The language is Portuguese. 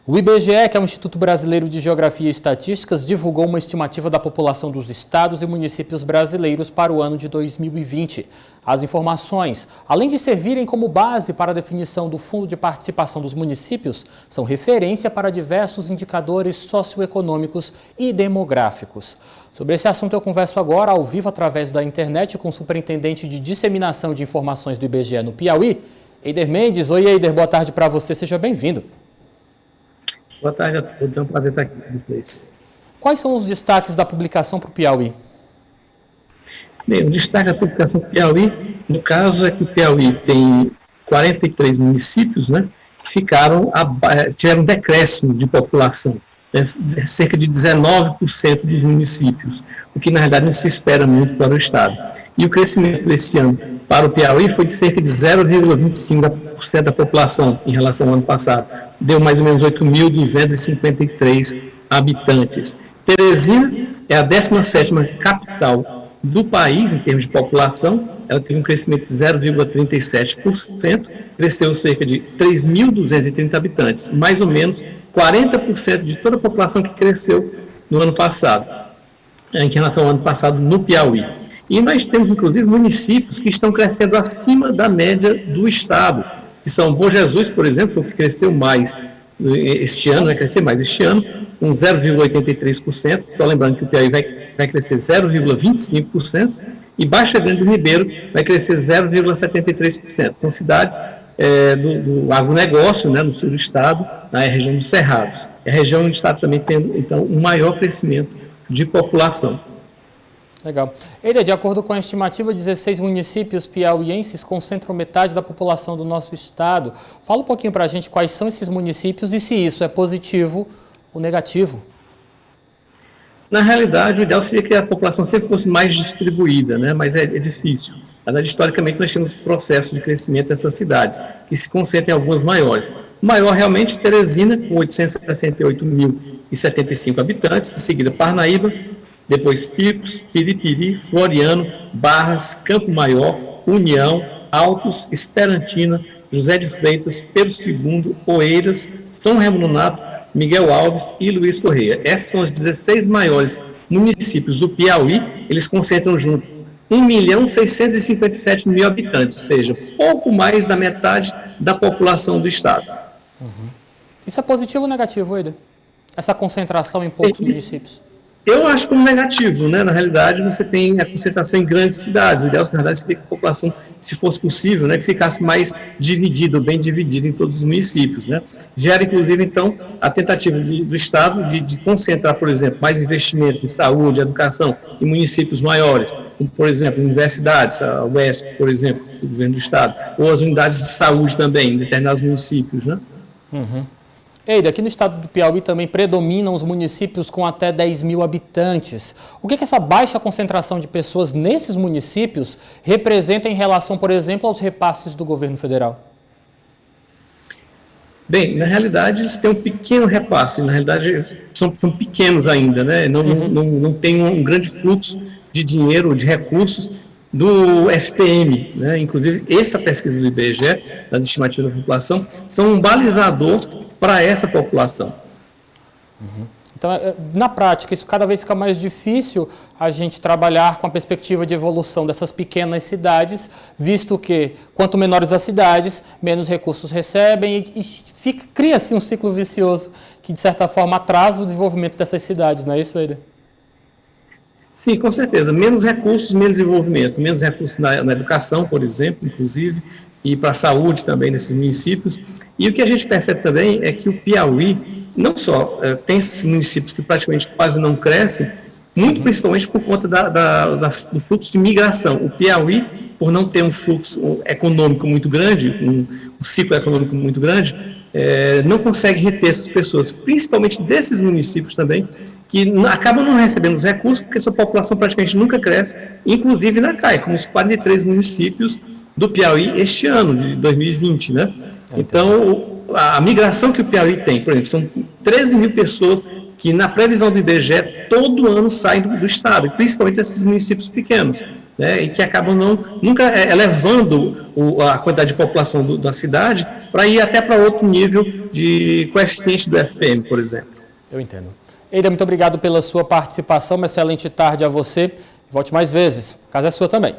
O IBGE, que é o Instituto Brasileiro de Geografia e Estatísticas, divulgou uma estimativa da população dos estados e municípios brasileiros para o ano de 2020. As informações, além de servirem como base para a definição do Fundo de Participação dos Municípios, são referência para diversos indicadores socioeconômicos e demográficos. Sobre esse assunto eu converso agora ao vivo através da internet com o superintendente de disseminação de informações do IBGE no Piauí, Eider Mendes. Oi, Eider, boa tarde para você, seja bem-vindo. Boa tarde a todos, é um prazer estar aqui com vocês. Quais são os destaques da publicação para o Piauí? Bem, o destaque da publicação do Piauí, no caso, é que o Piauí tem 43 municípios, né, que tiveram um decréscimo de população, né, cerca de 19% dos municípios, o que na realidade não se espera muito para o estado. E o crescimento desse ano para o Piauí foi de cerca de 0,25% da população em relação ao ano passado. Deu mais ou menos 8.253 habitantes. Teresina é a 17ª capital do país em termos de população. Ela teve um crescimento de 0,37%, cresceu cerca de 3.230 habitantes, mais ou menos 40% de toda a população que cresceu no ano passado, em relação ao ano passado no Piauí. E nós temos, inclusive, municípios que estão crescendo acima da média do estado, que são Bom Jesus, por exemplo, que cresceu mais este ano, vai crescer mais este ano, com 0,83%. Estou lembrando que o Piauí vai crescer 0,25%, e Baixa Grande do Ribeiro vai crescer 0,73%. São cidades do agronegócio, né, no sul do estado, na região dos Cerrados. É a região onde o estado também tem, então, um maior crescimento de população. Legal. Eider, de acordo com a estimativa, 16 municípios piauienses concentram metade da população do nosso estado. Fala um pouquinho para a gente quais são esses municípios e se isso é positivo ou negativo. Na realidade, o ideal seria que a população sempre fosse mais distribuída, né? Mas é difícil. Historicamente, nós temos processo de crescimento dessas cidades, que se concentram em algumas maiores. Maior, realmente, Teresina, com 868.075 habitantes, em seguida Parnaíba, depois Picos, Piripiri, Floriano, Barras, Campo Maior, União, Altos, Esperantina, José de Freitas, Pedro II, Oeiras, São Remo Nonato, Miguel Alves e Luiz Correia. Esses são os 16 maiores municípios do Piauí. Eles concentram juntos 1.657.000 habitantes, ou seja, pouco mais da metade da população do estado. Isso é positivo ou negativo, Eider? Essa concentração em poucos municípios? Eu acho como negativo, né? Na realidade, você tem a concentração em grandes cidades. O ideal, na verdade, seria que a população, se fosse possível, né, que ficasse mais dividida, bem dividida em todos os municípios, né? Gera, inclusive, então, a tentativa do Estado de concentrar, por exemplo, mais investimentos em saúde, educação, em municípios maiores, como, por exemplo, universidades, a UESP, por exemplo, do governo do Estado, ou as unidades de saúde também, em determinados municípios, né? Eider, aqui no estado do Piauí também predominam os municípios com até 10 mil habitantes. O que essa baixa concentração de pessoas nesses municípios representa em relação, por exemplo, aos repasses do governo federal? Bem, na realidade, eles têm um pequeno repasse, na realidade, são pequenos ainda, né? Não tem um grande fluxo de dinheiro, de recursos do FPM, né? Inclusive, essa pesquisa do IBGE, das estimativas da população, são um balizador para essa população. Então, na prática, isso cada vez fica mais difícil a gente trabalhar com a perspectiva de evolução dessas pequenas cidades, visto que quanto menores as cidades, menos recursos recebem e cria-se um ciclo vicioso que, de certa forma, atrasa o desenvolvimento dessas cidades, não é isso, Eider? Sim, com certeza. Menos recursos, menos desenvolvimento. Menos recursos na educação, por exemplo, inclusive, e para a saúde também nesses municípios. E o que a gente percebe também é que o Piauí não só tem esses municípios que praticamente quase não crescem, muito principalmente por conta do fluxo de migração. O Piauí, por não ter um fluxo econômico muito grande, um ciclo econômico muito grande, não consegue reter essas pessoas, principalmente desses municípios também, que acabam não recebendo os recursos, porque sua população praticamente nunca cresce, inclusive na CAI, como os 43 municípios do Piauí este ano, de 2020, né? Então, a migração que o Piauí tem, por exemplo, são 13 mil pessoas que, na previsão do IBGE, todo ano saem do estado, principalmente desses municípios pequenos. né, e que acabam nunca elevando a quantidade de população da cidade para ir até para outro nível de coeficiente do FPM, por exemplo. Eu entendo. Eida, muito obrigado pela sua participação, uma excelente tarde a você. Volte mais vezes. A casa é sua também.